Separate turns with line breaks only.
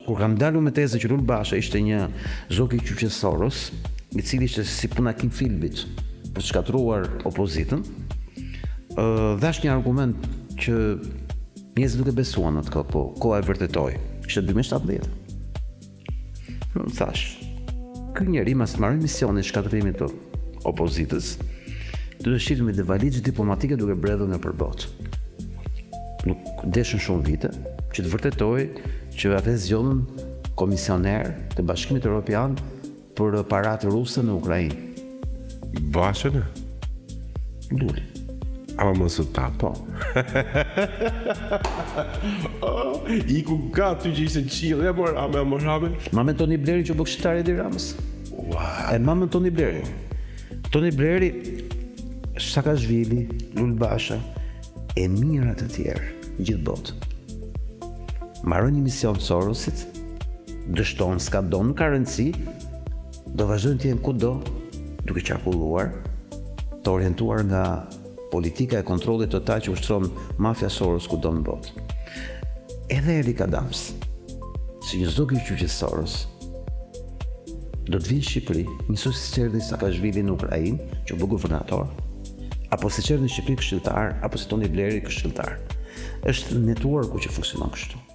kur kam dalur me tezën që Lul Basha ishte një zog i Kyçe Soros, i cili ishte si puna Kim Philbit për të shkatruar opozitën, dhash një argument që njerëzit nuk e besuan atë kohë, po koha e vërtetoi. Ishte 2017. Thash, ky njeri mas të marrë misionin shkatrimit të opozitës, do të shihemi me valizë diplomatike duke bredhur në përbot. Nuk deshën shumë vite që të vërtetoj që atë zgjonën komisioner të Bashkimit Evropian për paratë ruse në Ukrainë.
Bashën?
Luli.
Ama më së ta, po. Iku gati që ishte qilë, e mërame.
Mamen Tony Blairi që bëk shqiptari Edi Ramës.
Wow.
E mamen Tony Blairi. Tony Blairi, Saakashvili, Lul Basha, e mirat të tjerë, gjithë botë. Marrën një mision Sorosit, dështon, s'ka do, nuk ka rëndësi, do vazhdojnë të jenë kudo, duke qarkulluar, të orientuar nga politika e kontrollit total që ushtron mafia Soros kudo në botë. Edhe Erika Dams, si një zog i Kyçe Soros, do të vinë në Shqipëri, njësoj si që erdhi Saakashvili në Ukrainë, që u bë guvernator, apo si që erdhi në Shqipëri këshilltar, apo si Tony Blairi këshilltar. Është networku që funksionon kështu.